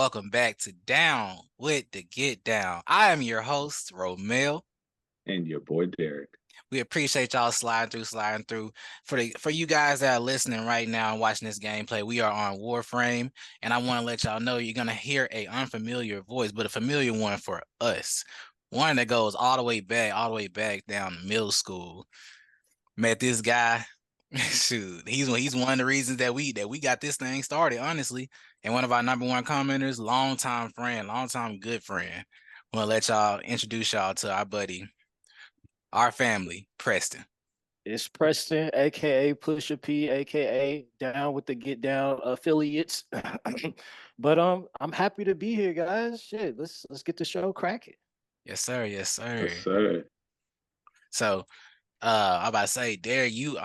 welcome back to Down with the Get Down. I am your host, Romel. And your boy Derek. We appreciate y'all sliding through. For you guys that are listening right now and watching this gameplay, we are on Warframe, and I want to let y'all know you're gonna hear a unfamiliar voice, but a familiar one for us. One that goes all the way back down to middle school. Met this guy. Shoot, he's one of the reasons that we got this thing started, honestly. And one of our number one commenters, longtime friend, longtime good friend. Want to let y'all introduce y'all to our buddy, our family, Preston. It's Preston, aka Pusha P, aka Down with the Get Down affiliates. But I'm happy to be here, guys. Shit, let's get the show cracking. Yes, sir. Yes, sir. Yes, sir. So I'm about to say, Derek, you've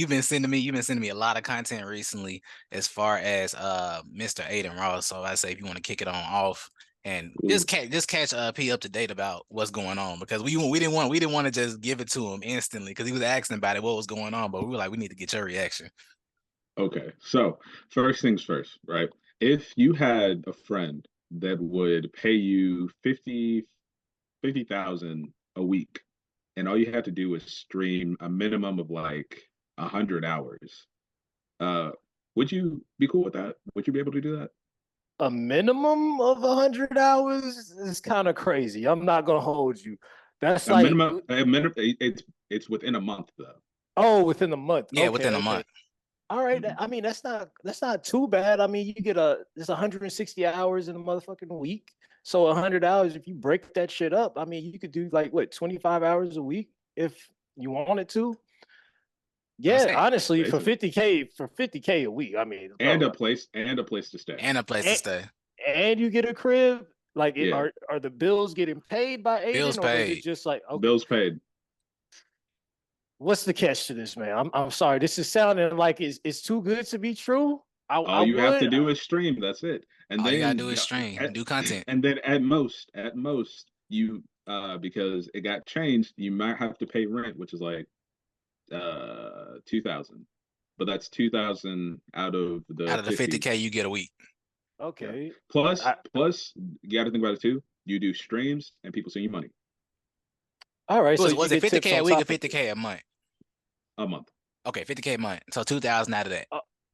been sending me a lot of content recently as far as Mr. Adin Ross. So I say if you want to kick it on off and just catch P up to date about what's going on, because we didn't want to just give it to him instantly because he was asking about it, what was going on, but we were like, we need to get your reaction. Okay, so first things first, right? If you had a friend that would pay you 50,000 a week, and all you had to do was stream a minimum of like 100 hours, would you be cool with that? Would you be able to do that? A minimum of 100 hours is kind of crazy. I'm not gonna hold you. That's a minimum. It's within a month though. Within a month. Yeah, okay, within a month. All right. I mean, that's not too bad. I mean, you get there's 160 hours in a motherfucking week. So 100 hours, if you break that shit up, I mean, you could do like what, 25 hours a week if you wanted to. Yeah, honestly, for 50K a week, I mean, and a place to stay. And you get a crib. Like, are the bills getting paid by Adin? Bills paid. Or is it just like, okay. Bills paid. What's the catch to this, man? I'm sorry. This is sounding like it's too good to be true. All you have to do is stream. That's it. And all then you gotta do is stream, do content. And then at most, you because it got changed, you might have to pay rent, which is like 2,000. But that's 2,000 out of the 50K you get a week. Okay. Yeah. Plus, you got to think about it too. You do streams and people send you money. All right. So was it 50K a week or 50K a month? A month. Okay, 50K a month. So 2,000 out of that.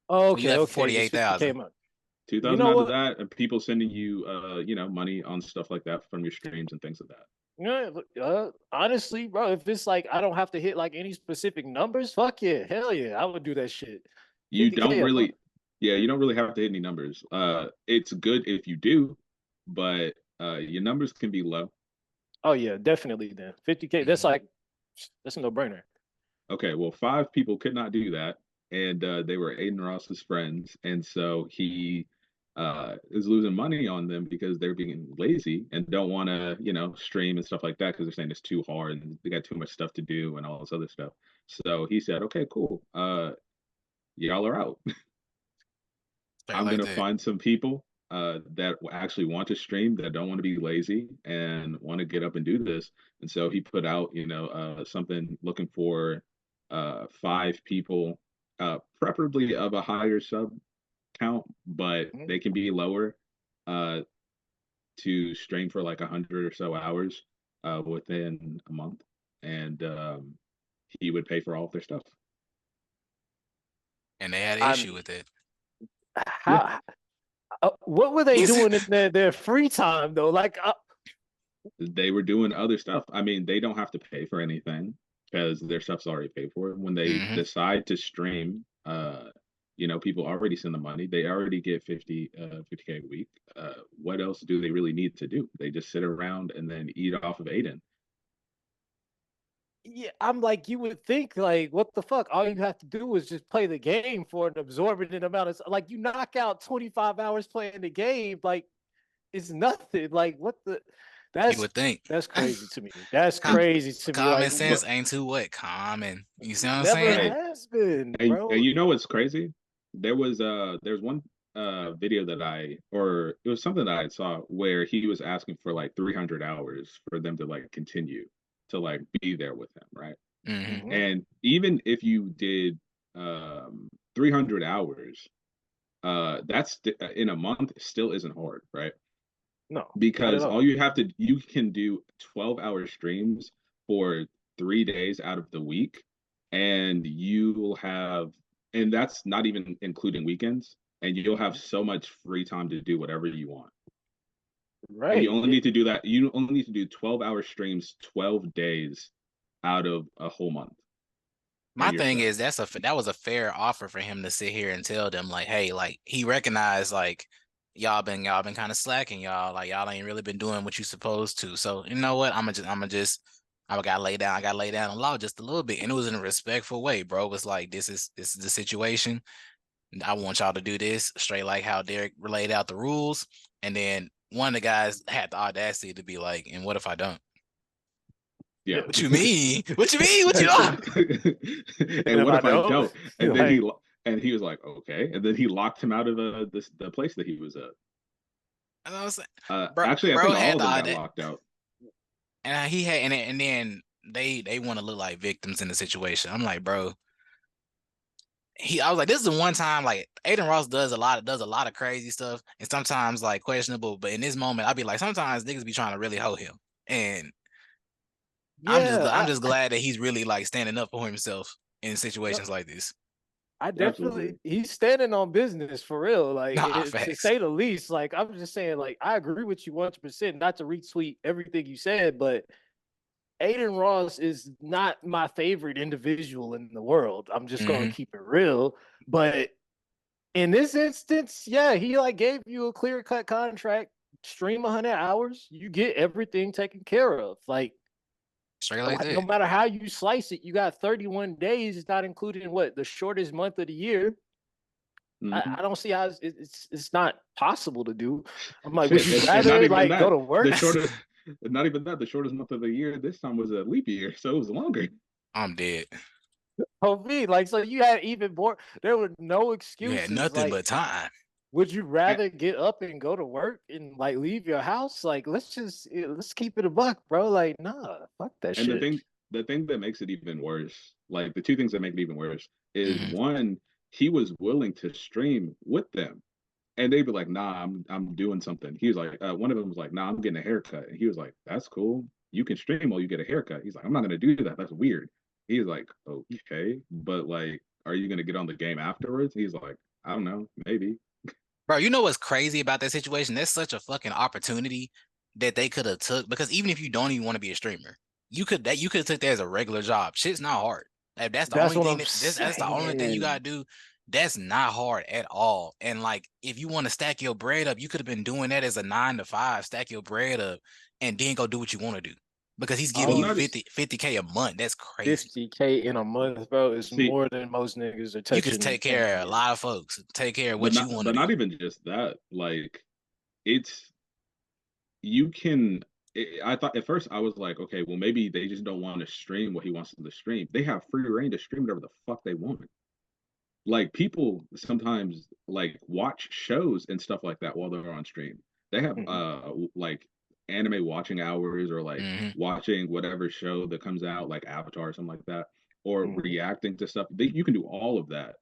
Okay. So 48,000. 2,000 out of that, and people sending you, money on stuff like that from your streams and things like that. Yeah, honestly, bro, if it's like I don't have to hit like any specific numbers, fuck yeah, hell yeah, I would do that shit. You don't really have to hit any numbers. It's good if you do, but your numbers can be low. Oh yeah, definitely. Then 50K, that's a no-brainer. Okay, well, 5 people could not do that, and they were Adin Ross's friends, and so he is losing money on them because they're being lazy and don't want to, stream and stuff like that because they're saying it's too hard and they got too much stuff to do and all this other stuff. So he said, "Okay, cool. Y'all are out. I'm gonna find some people that actually want to stream, that don't want to be lazy and want to get up and do this." And so he put out, something looking for 5 people, preferably of a higher sub count, but they can be lower, to stream for like 100 or so hours within a month, and he would pay for all of their stuff. And they had an issue with it. How? What were they doing in their free time though? Like, they were doing other stuff. I mean, they don't have to pay for anything because their stuff's already paid for. When they decide to stream, people already send the money. They already get 50K a week. What else do they really need to do? They just sit around and then eat off of Adin. Yeah, I'm like, you would think, like, what the fuck? All you have to do is just play the game for an absorbent amount of, like, you knock out 25 hours playing the game, like, it's nothing. Like, what the? You would think. That's crazy to me. That's crazy to me. Common sense ain't too what? Common. You see what I'm never saying? Has been, bro. And you know what's crazy? There's one video it was something that I saw where he was asking for like 300 hours for them to like continue to like be there with him, right? And even if you did 300 hours, that's in a month still isn't hard, right? No, not at Because all. you can do 12-hour streams for 3 days out of the week, and you will have, and that's not even including weekends, and you'll have so much free time to do whatever you want. And you Right. only need to do that. You only need to do 12-hour streams 12 days out of a whole month, My and you're thing set. is that was a fair offer for him to sit here and tell them like, hey, like he recognized like y'all been kind of slacking, y'all ain't really been doing what you supposed to. So you know what? I gotta lay down the law just a little bit, and it was in a respectful way, bro. It was like this is the situation. I want y'all to do this straight like how Derek laid out the rules, and then one of the guys had the audacity to be like, and what if I don't? Yeah. What you mean? What you mean? What you And And if what I if I don't, don't? And then like, he was like, okay. And then he locked him out of the place that he was at. And I was like, Actually, I bro think all had of the them got audacity, locked out. and he had, and then they want to look like victims in the situation. I'm like, bro, I was like, this is the one time like Adin Ross does a lot of crazy stuff, and sometimes like questionable. But in this moment, I'd be like, sometimes niggas be trying to really hold him, and yeah, I'm just glad that he's really like standing up for himself in no, situations like this. I definitely Absolutely. he's standing on business for real, like Nah, to facts. say the least. Like I'm just saying, like I agree with you 100%. Not to retweet everything you said, but Adin Ross is not my favorite individual in the world. I'm just gonna Hmm. keep it real. But in this instance, yeah, he like gave you a clear cut contract, stream 100 hours, you get everything taken care of. Straight like No that. matter how you slice it, you got 31 days. It's not including what the shortest month of the year. Hmm. I don't see how it's not possible to do. I'm like, would Shit, you and not rather even like go that. to The work? shortest, not even that. The shortest month of the year this time was a leap year, so it was longer. I'm dead. Oh, me, like, so you had even more. There were no You had excuses. nothing Like, but time. would you And, rather get up and go to work and like leave your house? Like, let's keep it a buck, bro. Like, nah, fuck that and shit. the thing that makes it even worse, like the two things that make it even worse, is Hmm. one, he was willing to stream with them, and they'd be like, "Nah, I'm doing something." He was like, one of them was like, "Nah, I'm getting a haircut," and he was like, "That's cool. You can stream while you get a haircut." He's like, "I'm not gonna do that. That's weird." He's like, "Okay, but like, are you gonna get on the game afterwards?" He's like, "I don't know, maybe." Bro, you know what's crazy about that situation? That's such a fucking opportunity that they could have took because even if you don't even want to be a streamer, you could have took that as a regular job. Shit's not hard. Like, that's the That's only what thing I'm that's the only thing you gotta saying. do. That's not hard at all. And like if you want to stack your bread up, you could have been doing that as a 9 to 5, stack your bread up, and then go do what you want to do. Because he's giving Well, you Oh, not 50K a month. That's crazy. 50K in a month, bro, is see, more than most niggas are You could touching take in a care of a year. lot of folks. Take care of what you want to but do. not even just that. Like, it's you can. I thought at first I was like, okay, well maybe they just don't want to stream what he wants them to stream. They have free reign to stream whatever the fuck they want. Like people sometimes like watch shows and stuff like that while they're on stream. They have Mhm. like anime watching hours or like Hmm. watching whatever show that comes out like Avatar or something like that or Mhm. reacting to stuff. You can do all of that.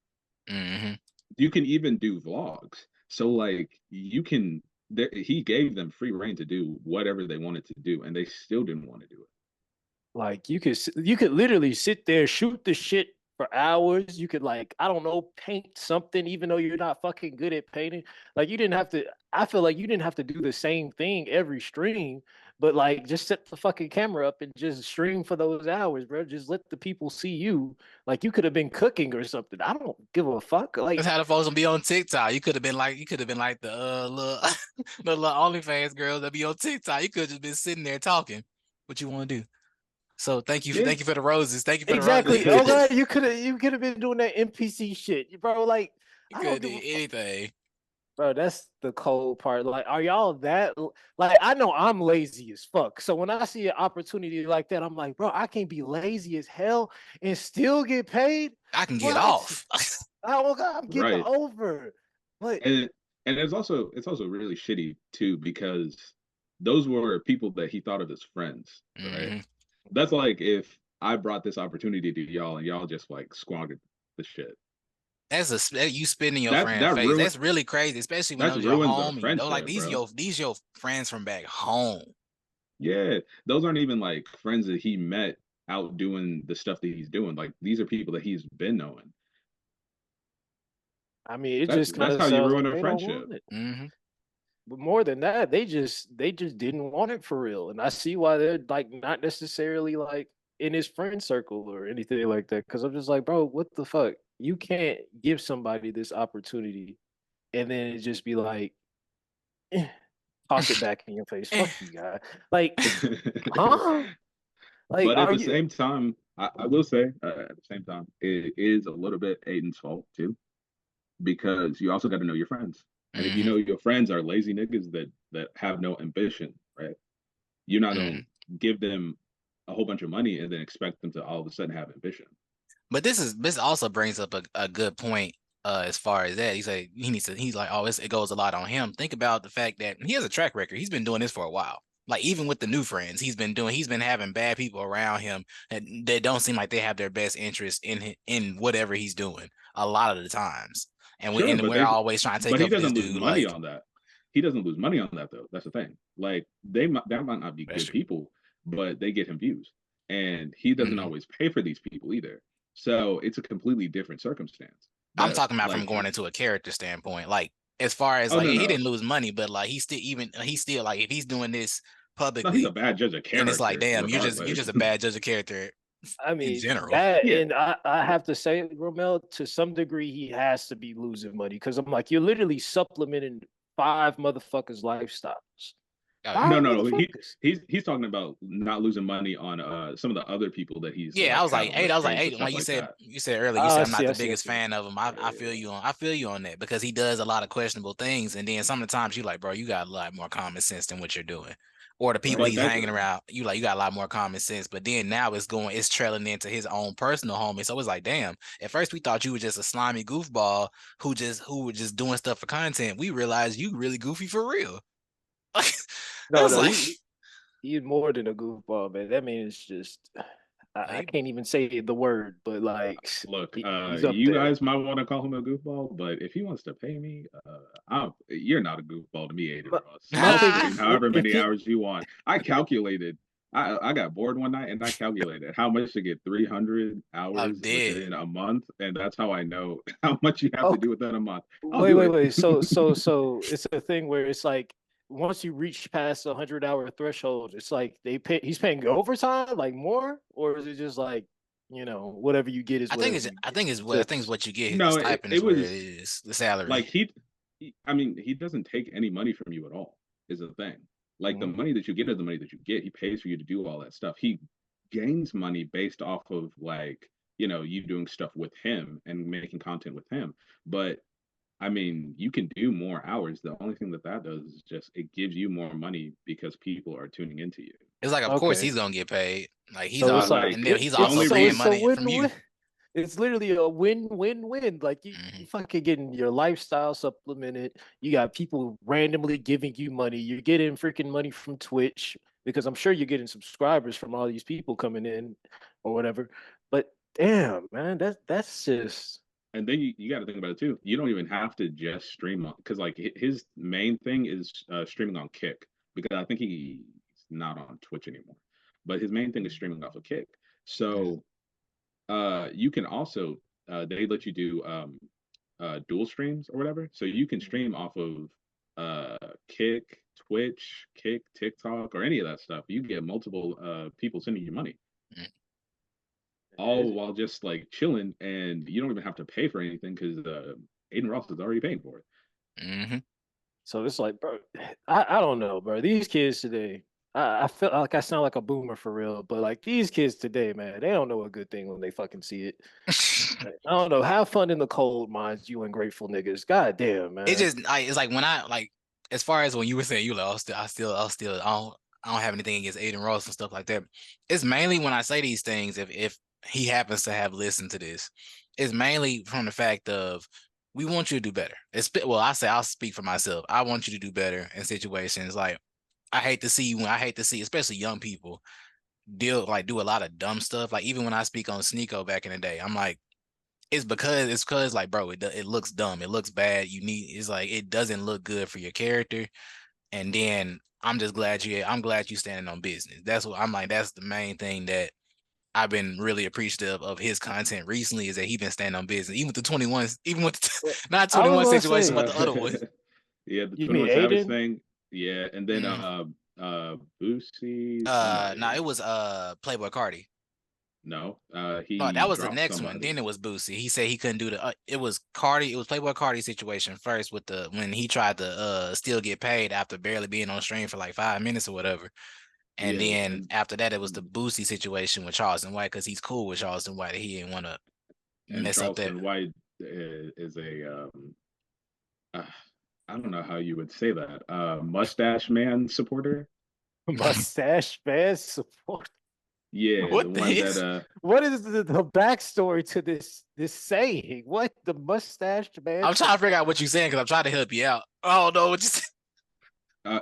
Hmm. You can even do vlogs. So like you can he gave them free reign to do whatever they wanted to do and they still didn't want to do it. Like you could literally sit there, shoot the shit for hours. You could like, I don't know, paint something, even though you're not fucking good at painting. Like you didn't have to, I feel like you didn't have to do the same thing every stream, but like just set the fucking camera up and just stream for those hours, bro. Just let the people see you. Like you could have been cooking or something. I don't give a fuck. That's Like how the folks gonna be on TikTok. You could have been like the little the little OnlyFans girls that be on TikTok. You could have just been sitting there talking what you want to do. So Yeah. thank you for the roses. Thank you for the roses. exactly. Oh god, you could have been doing that NPC shit, bro. Like You I could have don't give did a fuck. anything. Bro, that's the cold part. Like, are y'all that like I know I'm lazy as fuck. So when I see an opportunity like that, I'm like, bro, I can be lazy as hell and still get paid. I can get What? off. Oh god, I'm getting Right. over. But And it's also really shitty too because those were people that he thought of as friends, right? Hmm. That's like if I brought this opportunity to y'all and y'all just like squandered the shit. you spitting in your That friend's that face. ruin That's really crazy, especially when that those your ruins a homie. Though, like friendship, bro. these your friends from back home. Yeah, those aren't even like friends that he met out doing the stuff that he's doing. Like these are people that he's been knowing. I mean, it That's just kind that's of how you sounds ruin like a they don't friendship. want it. Mm-hmm. But more than that, they just didn't want it for real. And I see why they're like not necessarily like in his friend circle or anything like that. Cause I'm just like, bro, what the fuck? You can't give somebody this opportunity and then it just be like, eh, toss it back in your face. Fuck you, guy. Like, huh? Like, But at are the you? same time, I will say, at the same time, it is a little bit Aiden's fault too, because you also got to know your friends. And if you Mm-hmm. know your friends are lazy niggas that have no ambition, right? You're not gonna Mm-hmm. give them a whole bunch of money and then expect them to all of a sudden have ambition. But this also brings up a good point as far as that. He's like, oh, it goes a lot on him. Think about the fact that he has a track record. He's been doing this for a while. Like even with the new friends, he's been having bad people around him that don't seem like they have their best interest in whatever he's doing a lot of the times. Sure, but We're they always trying to but take he up for this doesn't lose dude. money Like on that. He doesn't lose money on that though. That's the thing. Like that might not be that's good true. people, but they get him views. And he doesn't Mhm. always pay for these people either. So it's a completely different circumstance. I'm That talking about from like going into a character standpoint. Like as far as oh like no he no. didn't lose money, but like he's still like if he's doing this No, he's a publicly, bad judge of then it's like, character, damn, you're regardless. just a bad judge of character I in mean general. that, Yeah. and I have to say, Romel, to some degree, he has to be losing money because I'm like, you're literally supplementing five motherfuckers' lifestyles. Oh yeah. No, Five no, no. motherfuckers. He's talking about not losing money on some of the other people that he's Yeah, like had on the I was like, streams hey, and like stuff like that. you said earlier, you Oh, said I I'm not see, the I see, I biggest see. fan of him. Yeah, yeah, yeah. I feel you on that because he does a lot of questionable things, and then some of the times you like, bro, you got a lot more common sense than what you're doing. Or the people But he's that hanging around, you got a lot more common sense. But then now it's trailing into his own personal homie. So it's like, damn, at first we thought you were just a slimy goofball who was just doing stuff for content. We realized you really goofy for real. No, That's no, like, he's more than a goofball, man. That means just I can't even say the word, but like look, he's up you there. guys might want to call him a goofball, but if he wants to pay me, you're not a goofball to me, Aiden My, Ross. my I'll thing stream is, however if many he hours you want. I calculated. I got bored one night and I calculated how much to get 300 I'm hours dead. within a month, and that's how I know how much you have to oh do within a month. I'll wait, do wait, it. wait. So it's a thing where it's like once you reach past the 100 hour threshold, it's like he's paying overtime, like more, or is it just like whatever you get is whatever you get? I think it's what you get. The No, stipend it is what it was is. The salary. like I mean, he doesn't take any money from you at all, is the thing. Like the Mhm. money that you get is the money that you get. He pays for you to do all that stuff. He gains money based off of like, you doing stuff with him and making content with him. But I mean, you can do more hours. The only thing that does is just it gives you more money because people are tuning into you. It's like, of course, Okay, he's gonna get paid. Like he's so all, it's But like and like then it, he's the it's also only so paying it's a reason money from you. win-win. It's literally a win-win-win. Like you Mhm. fucking getting your lifestyle supplemented. You got people randomly giving you money. You're getting freaking money from Twitch because I'm sure you're getting subscribers from all these people coming in or whatever. But damn, man, that's just and then you got to think about it too. You don't even have to just stream on because like his main thing is streaming on Kick because I think he's not on Twitch anymore. But his main thing is streaming off of Kick. Mhm. So you can also they let you do dual streams or whatever. So you can stream off of Kick, Twitch, Kick, TikTok, or any of that stuff. You get multiple people sending you money, all while just like chilling, and you don't even have to pay for anything because Aiden Ross is already paying for it. Mhm. so it's like, bro, I don't know, bro. These kids today, I feel like I sound like a boomer for real, but like these kids today, man, they don't know a good thing when they fucking see it. I don't know. Have fun in the cold, minds you ungrateful niggas. God damn, It man. just it's like when I like as far as when you were saying you like I don't have anything against Aiden Ross and stuff like that. It's mainly when I say these things if he happens to have listened to this, it's mainly from the fact of we want you to do better. I'll speak for myself. I want you to do better in situations like I hate to see especially young people do a lot of dumb stuff. Like even when I speak on Sneeko back in the day, I'm like it's because like, bro, it looks dumb. It looks bad. It's like it doesn't look good for your character. And then I'm glad you standing on business. That's what I'm like. That's the main thing that I've been really appreciative of his content recently is that he been standing on business. Even with the 21, even with the, Well, not I was 21 gonna situation, but say, the other one. Yeah, the you mean 21 Savage Aiden? thing. Yeah, and then Mm. Boosie. Oh no, No, wait, it was Playboy Cardi. no. No, He that was the dropped next one. Then somebody. it was Boosie. He said he couldn't do the. It was Cardi. It was Playboy Cardi situation first with the when he tried to still get paid after barely being on stream for like 5 minutes or whatever. And Yeah, then after that, it was the Boosie situation with Charleston White because he's cool with Charleston White. He didn't want to and mess up that. Charleston White is a uh, I don't know how you would say that. Mustache Man supporter. Mustache man support. Yeah, the What the one that is? What is the backstory to this saying? What the mustache man I'm trying to figure support? out what you're saying because I'm trying to help you out. Oh no, what you saying? uh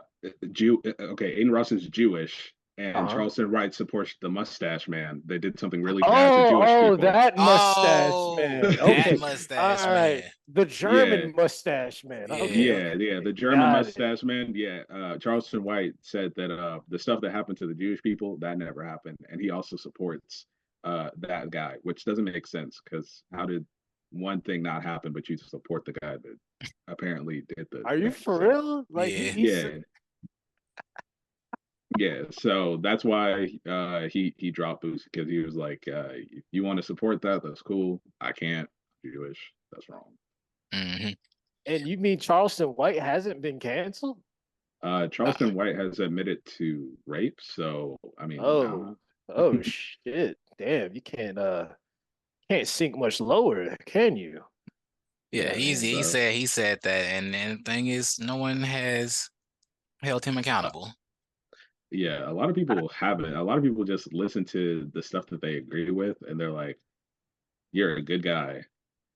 Jew. Okay, Adin Ross is Jewish, and Uh-huh. Charleston White supports the Mustache Man. They did something really bad to Jewish Oh, people. that mustache Oh, man. that Okay. mustache All right. man. The Yeah, German mustache man. Okay, Yeah. okay, yeah, okay. the German Got it. mustache man. Yeah, Charleston White said that the stuff that happened to the Jewish people that never happened, and he also supports that guy, which doesn't make sense because how did one thing not happen, but you support the guy that apparently did the Are you thing? for So real? Like Yeah. he's yeah, yeah. So that's why he dropped Boost because he was like, if you want to support that, that's cool. I can't. I'm Jewish. That's wrong. Hmm. and you mean Charleston White hasn't been canceled? Charleston White has admitted to rape, so I mean, I don't Oh, know. oh shit. Damn, you can't sink much lower, can you? Yeah, Yeah, he so said that, and the thing is, no one has held him uh, accountable. yeah, a lot of people haven't. A lot of people just listen to the stuff that they agree with, and they're like, "You're a good guy."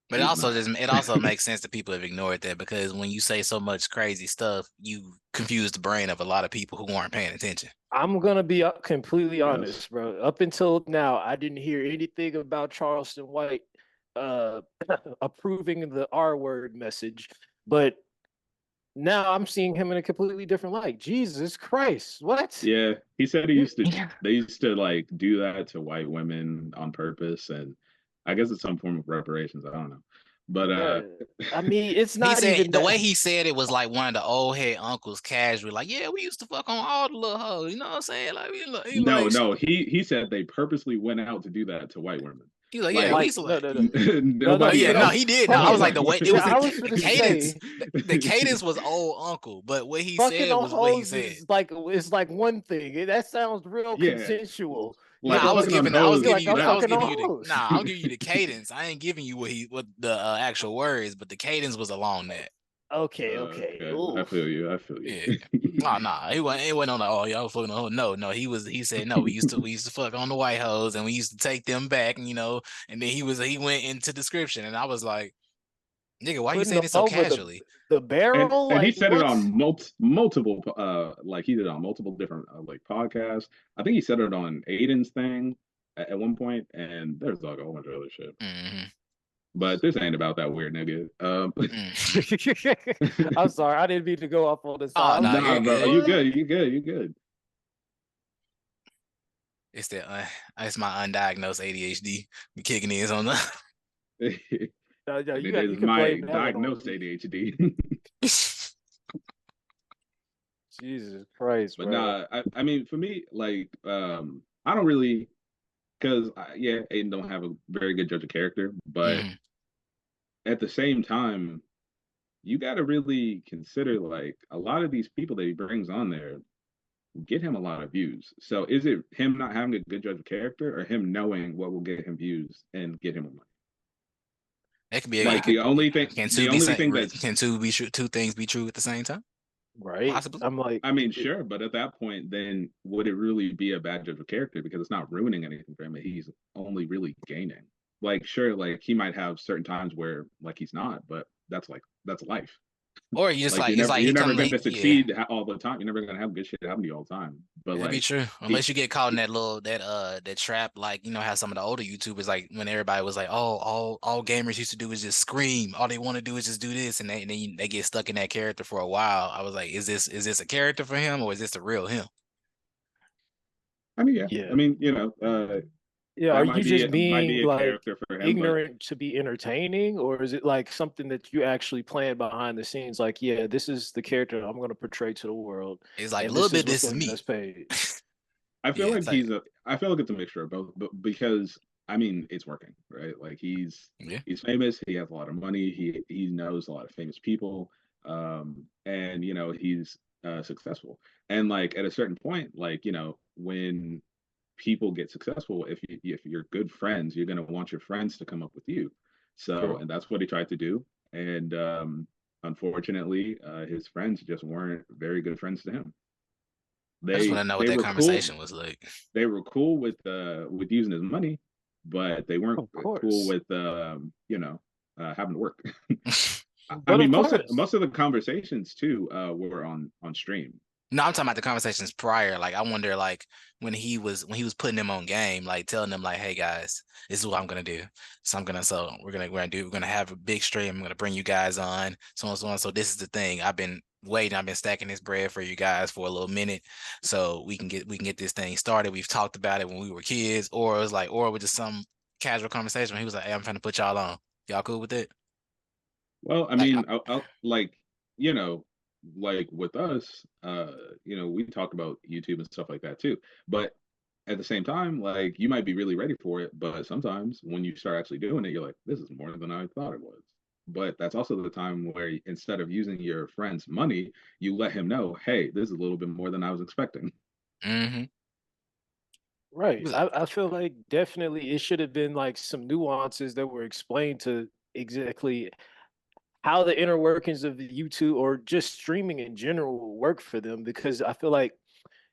But He's not. it also makes sense that people have ignored that because when you say so much crazy stuff, you confuse the brain of a lot of people who aren't paying attention. I'm gonna be completely Yes. honest, bro. Up until now, I didn't hear anything about Charleston White uh approving the R word message, but now I'm seeing him in a completely different light. Jesus Christ, what? Yeah, he said he You, used to. They used to like do that to white women on purpose, and I guess it's some form of reparations. I don't know, but uh, I mean, it's He not said even the that. way he said it was like one of the old head uncles casually, like, yeah, we used to fuck on all the little hoes. You know what I'm saying? Like, he no, like, no, he said they purposely went out to do that to white women. he like, yeah, we Like used Like, to no, like, no, no, no, oh no. nobody yeah, But no, I'm he did. No, I was fucking. like the way it was I was the gonna cadence. say, The cadence was old uncle, but what he fucking said on was what he hoes said. is like one thing. That sounds real yeah, consensual. Nah, Like like a fucking on I was hoes. you're giving like you I'm the, I was That fucking giving on you the, hoes. nah, I'll give you the cadence. I ain't giving you what the actual words, but the cadence was along that. Okay, okay. okay, I Ooh. feel you. I feel you. Yeah. Oh nah, he went on the oh y'all fucking on no no he said no we used to fuck on the white hoes and we used to take them back and then he went into description and I was like nigga why you Putting saying them it so over casually. the barrel, And he like said it what? on multiple like he did on multiple different like podcasts. I think he said it on Aiden's thing at one point, and there's like a whole bunch of other shit. Hmm. But this ain't about that weird nigga. Mm. I'm sorry, I didn't mean to go off on the side. Oh I was no just Nah, you're like, bro, good. you what? good, you good, you good. It's the it's my undiagnosed ADHD kicking in on the No, no, And it is you can my blame that one on diagnosed me. ADHD. Jesus Christ, But bro. nah, I mean, for me, like, I don't really, because yeah, Aiden don't have a very good judge of character, but Mhm. at the same time, you got to really consider like a lot of these people that he brings on there get him a lot of views. So is it him not having a good judge of character, or him knowing what will get him views and get him money? That could be Like the only thing that's can two be true two things be true at the same time Right? possibly. I'm like, I mean, sure, but at that point, then would it really be a bad judge of character because it's not ruining anything for him? He's only really gaining. Like, sure, like he might have certain times where like he's not, but that's life. Or you just Like like it's like you're he never come going to late. Yeah. succeed all the time. You're never going to have good shit happen to you all the time. But That'd be like true. he, Unless you get caught in he that little that trap, like you know how some of the older YouTubers like when everybody was like, oh, all gamers used to do is just scream. All they want to do is just do this, and they get stuck in that character for a while. I was like, is this a character for him or is this the real him? I mean, yeah. I Yeah. mean, Yeah. Are that you just might being be a like character for him, but ignorant to be entertaining, or is it like something that you actually plan behind the scenes? Like, yeah, this is the character I'm going to portray to the world, It's like a and little this is bit. what's This is going to get me. us paid. I feel Yeah, like it's like I feel like it's a mixture of both, but because I mean it's working, right? Like yeah, he's famous, he has a lot of money, he knows a lot of famous people, and he's successful. And like at a certain point, like when people get successful, if you're good friends, you're gonna want your friends to come up with you. So, True. and that's what he tried to do. And unfortunately, his friends just weren't very good friends to him. I just want to know what They that were cool conversation was like. they were cool with using his money, but they weren't Of cool course. with having to work. I But of mean, course. most of the conversations too were on stream. No, I'm talking about the conversations prior. Like, I wonder, like, when he was putting them on game, like telling them, like, "Hey guys, this is what I'm gonna do. So we're gonna have a big stream. I'm gonna bring you guys on, so on, so on. So this is the thing. I've been waiting. I've been stacking this bread for you guys for a little minute, so we can get this thing started. We've talked about it when we were kids, or it was like, or with just some casual conversation. When he was like, "Hey, I'm trying to put y'all on. Y'all cool with it?" Well, I Like, mean, like you know, like with us, we talk about YouTube and stuff like that too. But at the same time, like you might be really ready for it, but sometimes when you start actually doing it, you're like, this is more than I thought it was. But that's also the time where instead of using your friend's money, you let him know, hey, this is a little bit more than I was expecting. mm-hmm. Right. I feel like definitely it should have been like some nuances that were explained to exactly how the inner workings of the YouTube or just streaming in general will work for them. Because I feel like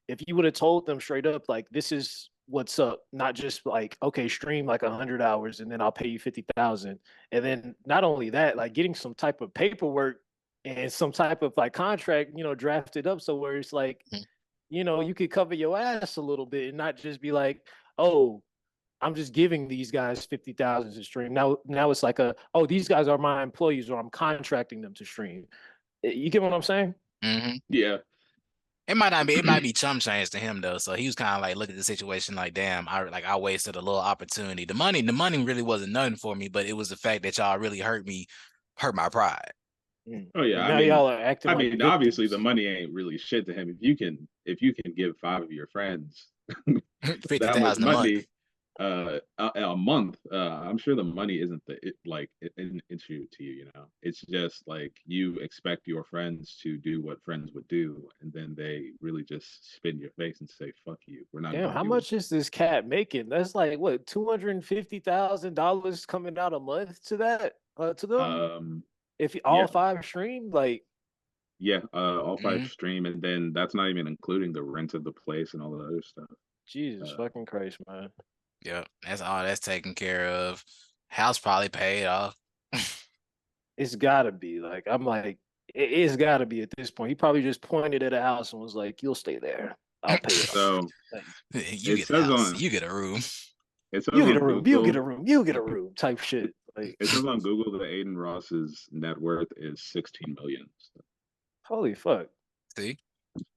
if you would have told them straight up, like, this is what's up, not just like, okay, stream like 100 hours and then I'll pay you 50,000. And then not only that, like getting some type of paperwork and some type of like contract, drafted up so where it's like, you could cover your ass a little bit and not just be like, oh, I'm just giving these guys 50,000 to stream. Now it's like oh, these guys are my employees or I'm contracting them to stream. You get what I'm saying? Mm-hmm. Yeah. It might not be. It might be chump change to him though. So he was kind of like looking at the situation like, damn, I wasted a little opportunity. The money really wasn't nothing for me, but it was the fact that y'all really hurt my pride. Oh yeah. And now y'all are acting I like mean, obviously the victims. money ain't really shit to him. If you can give five of your friends Fifty that much thousand a month. money a month, I'm sure the money isn't an issue to you. It's just like you expect your friends to do what friends would do, and then they really just spit in your face and say, "Fuck you, we're not Damn, gonna how do it." much is this cat making? That's like what, $250,000 coming out a month to that to them? Um, If all yeah, five stream, like, yeah, all five Mm-hmm. stream, and then that's not even including the rent of the place and all the other stuff. Jesus Uh, fucking Christ, man. Yep, that's all that's taken care of. House probably paid off. It's gotta be like, I'm like, it's gotta be at this point. He probably just pointed at a house and was like, "You'll stay there. I'll pay it off." so Like, You it get a says house. on You get a room. it says you get a on room, you get Google a room, you get a room type shit. Like, it says on Google that Adin Ross's net worth is 16 million. So, holy fuck. See,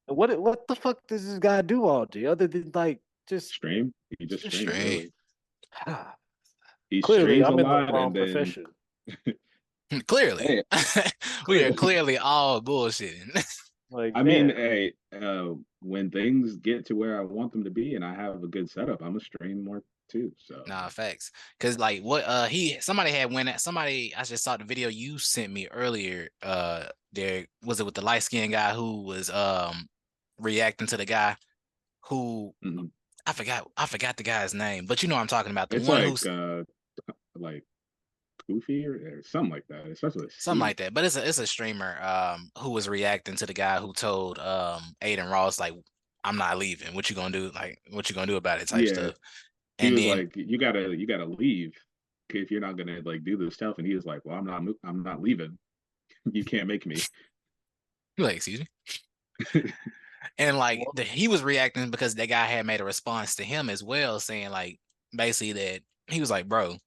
What the fuck does this guy do all day other than like just stream, he just just streams straight. really. He clearly streams a I'm in the lot, wrong and then profession. Clearly, hey, we are clearly all bullshitting. Like, I mean, damn. hey, when things get to where I want them to be, and I have a good setup, I'm gonna stream more too. So Nah, facts. Cause like what somebody had went at somebody I just saw the video you sent me earlier. There was it with the light skinned guy who was reacting to the guy who mhm. I forgot the guy's name, but you know what I'm talking about. The It's one who's like Goofy or something like that. It starts with a something C. like that. But it's a streamer who was reacting to the guy who told Adin Ross like I'm not leaving. What you gonna do? Like what you gonna do about it type Yeah, stuff. he And was then like, you gotta leave if you're not gonna like do this stuff. And he was like, well, I'm not leaving. You can't make me. Like, excuse me. And like Well, he was reacting because that guy had made a response to him as well, saying like basically that he was like, bro,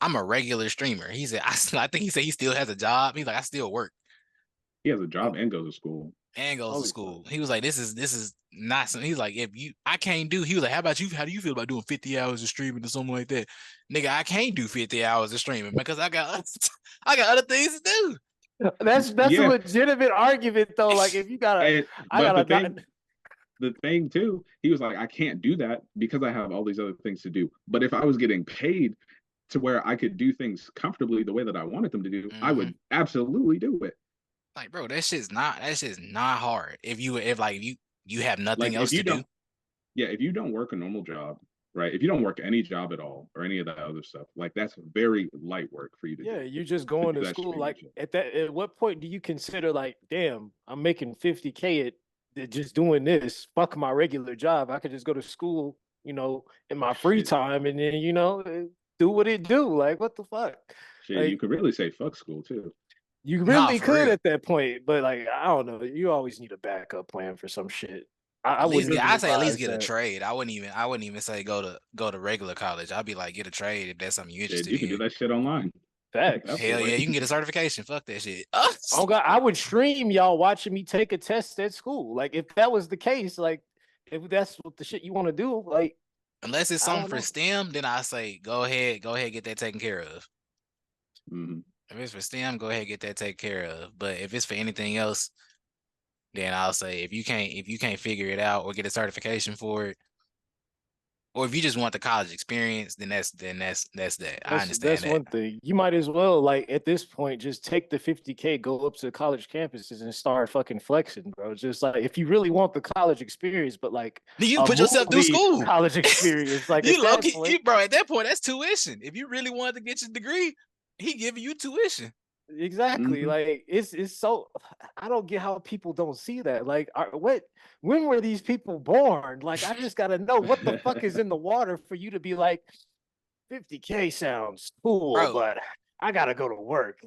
I'm a regular streamer. He said, I think he said he still has a job. He's like, I still work He has a job and goes to school. and goes to holy fuck. school. He was like, this is not something. He's like, if you, I can't do. He was like, how about you? How do you feel about doing 50 hours of streaming or something like that? Nigga, I can't do 50 hours of streaming because I got I got other things to do. That's a Yeah, legitimate argument though. Like if you gotta, and I but gotta not. the thing too, he was like, I can't do that because I have all these other things to do. But if I was getting paid to where I could do things comfortably the way that I wanted them to do, I Hmm. would absolutely do it. Like, bro, that shit's not hard. If you have Like nothing if else you to do. don't, yeah, if you don't work a normal job, right? If you don't work any job at all or any of that other stuff, like that's very light work for you Yeah, you're just to going do to that school. streaming Like shit. at what point do you consider like, damn, I'm making 50K at just doing this. Fuck my regular job. I could just go to school, in my free Shit, time and then, do what it do. Like what the fuck? shit, you Like could really say fuck school too. you Nah, really for could real. at that point, but like I don't know. You always need a backup plan for some shit. I At least wouldn't get even I say at least advise get a that. trade. I wouldn't even say go to regular college. I'd be like get a trade if that's something you're Shit, interested you can do in. that shit online at that Facts. Hell yeah, point. you can get a certification. Fuck that shit. Oh God, I would stream y'all watching me take a test at school. Like if that was the case, like if that's what the shit you want to do, like Unless it's I something don't for know. STEM, then I say go ahead, get that taken care of. Mhm. If it's for STEM, go ahead, get that taken care of. But if it's for anything else, then I'll say if you can't figure it out or get a certification for it, or if you just want the college experience, then that's that. I That's understand that. one thing. You might as well like at this point just take the 50K, go up to college campuses and start fucking flexing, bro. Just like if you really want the college experience, but like Then you can a put yourself through movie school. college experience, like at You low that key, point, bro. At that point, that's tuition. If you really wanted to get your degree, he giving you tuition. exactly. Mhm. Like it's so I don't get how people don't see that. Like when were these people born? Like I just gotta know what the fuck is in the water for you to be like 50K sounds cool, Bro. but I gotta go to work.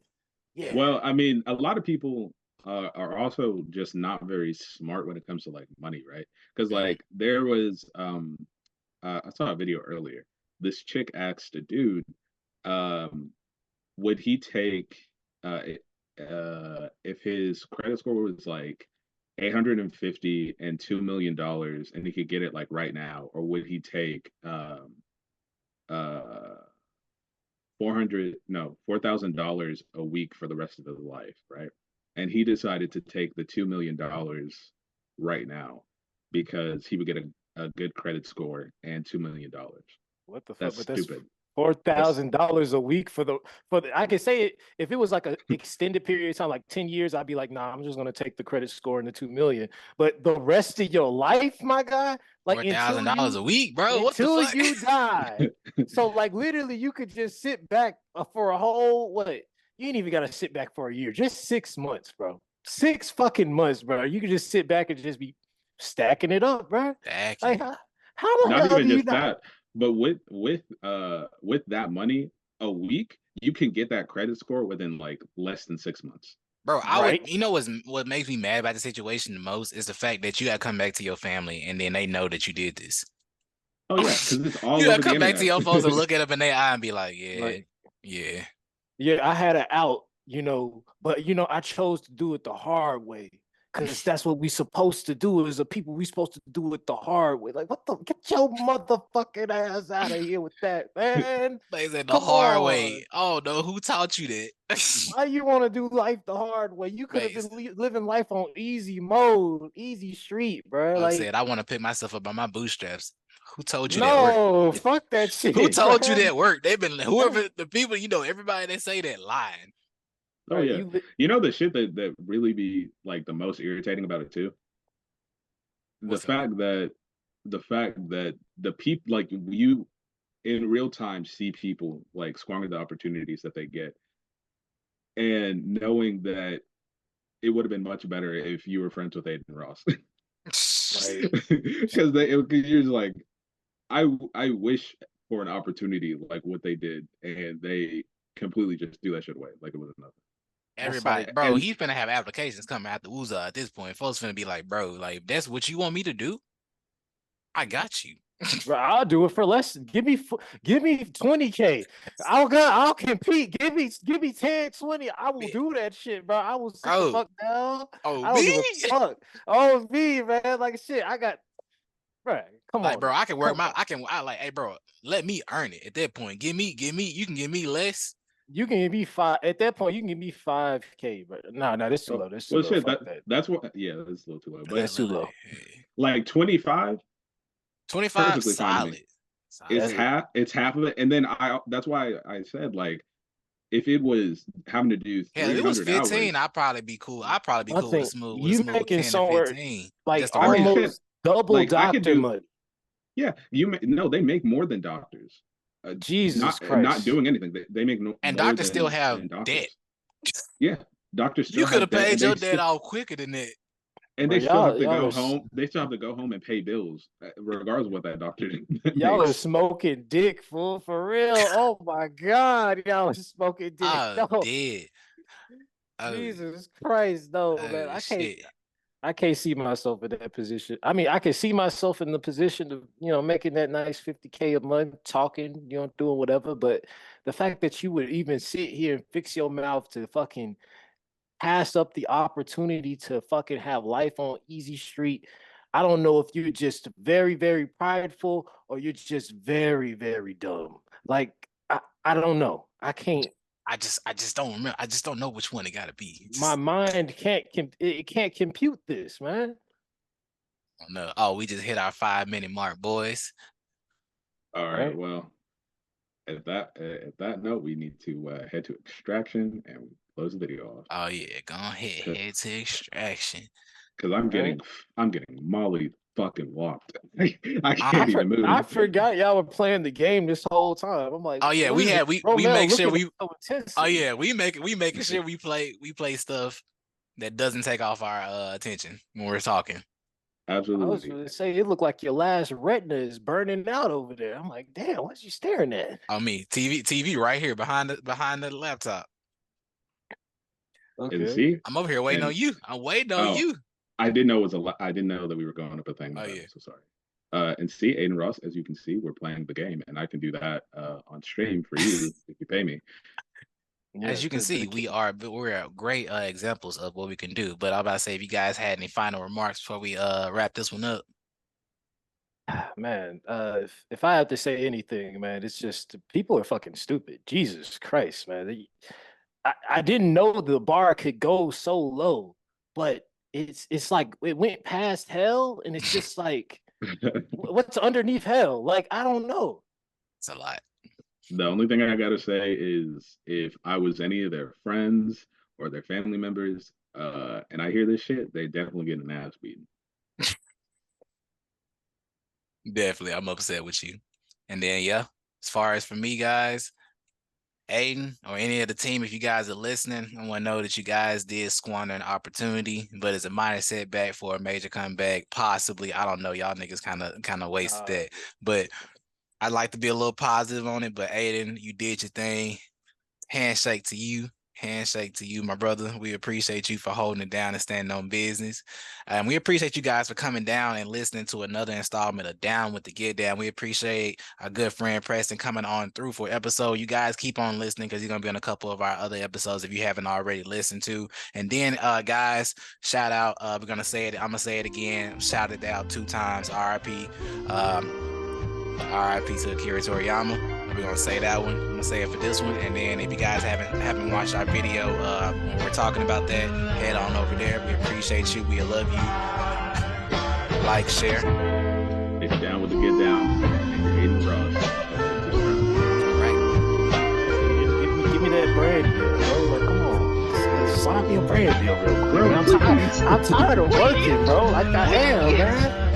Yeah. Well, I mean, a lot of people are also just not very smart when it comes to like money, right? Because Mhm. like there was, I saw a video earlier. This chick asked a dude, um, would he take, uh, if his credit score was like 850 and $2 million, and he could get it like right now, or would he take, uh 400 no $4,000 a week for the rest of his life, right? And he decided to take the $2 million right now because he would get a good credit score and $2 million. What the fuck? That's But that's stupid. four That's thousand dollars a week for the. I can say it if it was like a extended period of time, like 10 years. I'd be like, nah, I'm just gonna take the credit score and the 2 million. But the rest of your life, my guy, like Four thousand until dollars you a week, bro. What the until fuck? you die. So like literally, you could just sit back for a whole what? You ain't even gotta sit back for a year, just 6 months, bro. 6 fucking months, bro. You could just sit back and just be stacking it up, bro. Like Stacking. how the not hell even do you just not? that, but with that money a week, you can get that credit score within like less than 6 months. Bro, I would, Right. what makes me mad about the situation the most is the fact that you gotta come back to your family and then they know that you did this. Oh yeah, because it's You all gotta over the come back to internet. your folks and look it up in their eye and be like, yeah, Like, yeah. yeah, I had it out, but I chose to do it the hard way. Cause that's what we supposed to do as a people. We supposed to do it the hard way. Like, what the get your motherfucking ass out of here with that, man. They said the Come hard on. way. Oh no, who taught you that? Why you want to do life the hard way? You could have Base. been living life on easy mode, easy street, bro. Like Like, said, I want to pick myself up by my bootstraps. Who told you that work? no, fuck that Who shit, told you bro. that work? They've been whoever the people, everybody that say that lying. Oh Bro, yeah. You know the shit that really be like the most irritating about it too? The What's up? fact that the fact that the people like you in real time see people like squander the opportunities that they get, and knowing that it would have been much better if you were friends with Adin Ross. like, Because you're just like, I wish for an opportunity like what they did, and they completely just do that shit away like it was nothing. Everybody, like, bro, and he's gonna have applications coming out the Uza at this point. Folks gonna be like, bro, like that's what you want me to do? I got you. bro, I'll do it for less. Give me 20K. I'll compete. Give me 10, 20. I will do that shit, bro. I will sit the Bro, fuck down. oh I don't me? give a fuck. Oh me, man. Like shit. Bro, come Like, on bro, now. I can work Come my on. I like, hey bro, let me earn it at that point. You can give me less. You can give me five at that point. You can give me 5K, but no, this too oh, low. This too well, low. shit. Fuck that. That's what. Yeah, that's a little too low, but That's too low. like 25, 25 perfectly fine to me. solid. Solid. It's That's half. It's half of it, and then I. That's why I said like if it was having to do Hell, if it was 300 15, hours. I'd probably be cool. I'd probably be I cool with think a you smooth making 10 to somewhere 15 like just to I work mean, with. shit. almost double Like I could doctor do. money. Yeah, no, they make more than doctors. Jesus Not Christ. doing anything. They make And more doctors still have than debt. doctors. Yeah, doctors You still could have have debt, paid your debt off quicker than that. and Bro, they still have to y'all go are home. They still have to go home and pay bills, regardless of what that doctor y'all are makes. smoking dick, fool, for real. Oh my God, y'all are smoking dick. Oh, No, dead. Oh, Jesus Christ, no, man. oh shit. I can't see myself in that position. I mean, I can see myself in the position of, making that nice 50K a month, talking, doing whatever. But the fact that you would even sit here and fix your mouth to fucking pass up the opportunity to fucking have life on easy street. I don't know if you're just very, very prideful or you're just very, very dumb. Like, I don't know. I can't. I just don't remember. I just don't know which one it gotta be. My mind it can't compute this, man. No. Oh, we just hit our 5 minute mark, boys. All right. Right? Well, at that note, we need to head to extraction and close the video off Oh yeah, go ahead, head to extraction. because Right? I'm getting Molly fucking walked. I Uh, can't even I move. forgot y'all were playing the game this whole time. I'm like, oh yeah, what we is had we Romel make sure looking at we so oh intensely? yeah, we making sure we play stuff that doesn't take off our attention when we're talking. I was Absolutely. gonna say it looked like your last retina is burning out over there. I'm like, damn, what's you staring at? I mean, TV right here behind the laptop. And Okay. see, I'm over here waiting and on you. I'm waiting on oh, you. I didn't know it was I didn't know that we were going up a thing Oh with that. yeah. I'm so sorry. And see, Adin Ross, as you can see, we're playing the game, and I can do that on stream for you if you pay me. Yeah, As you can see, we're great examples of what we can do. But I'm about to say, if you guys had any final remarks before we wrap this one up. man, if I have to say anything, man, it's just people are fucking stupid. Jesus Christ, man. I didn't know the bar could go so low, but it's like it went past hell, and it's just like what's underneath hell? Like, I don't know. It's a lot. The only thing I gotta say is if I was any of their friends or their family members, and I hear this shit, they definitely get an ass beating. Definitely, I'm upset with you. And then yeah, as far as for me, guys, Aiden or any of the team, if you guys are listening, I want to know that you guys did squander an opportunity, but it's a minor setback for a major comeback. Possibly, I don't know. Y'all niggas kind of wasted that. But I'd like to be a little positive on it. But Aiden, you did your thing. Handshake to you. Handshake to you, my brother. We appreciate you for holding it down and standing on business. And we appreciate you guys for coming down and listening to another installment of Down with the Get Down. We appreciate our good friend Preston coming on through for episode. You guys keep on listening because he's going to be on a couple of our other episodes if you haven't already listened to. And then, guys, shout out. We're going to say it. I'm going to say it again. Shout it out 2 times. RIP. RIP to Akira Toriyama. We're gonna say that one. I'm gonna say it for this one, and then if you guys haven't watched our video when we're talking about that, head on over there. We appreciate you. We love you. Like, share. If you're down with the get down, and you're Adin Ross. All right. Give me that brand deal, bro. Like, come on, slap me a brand deal real quick. I'm tired of working, bro. Like I am, man.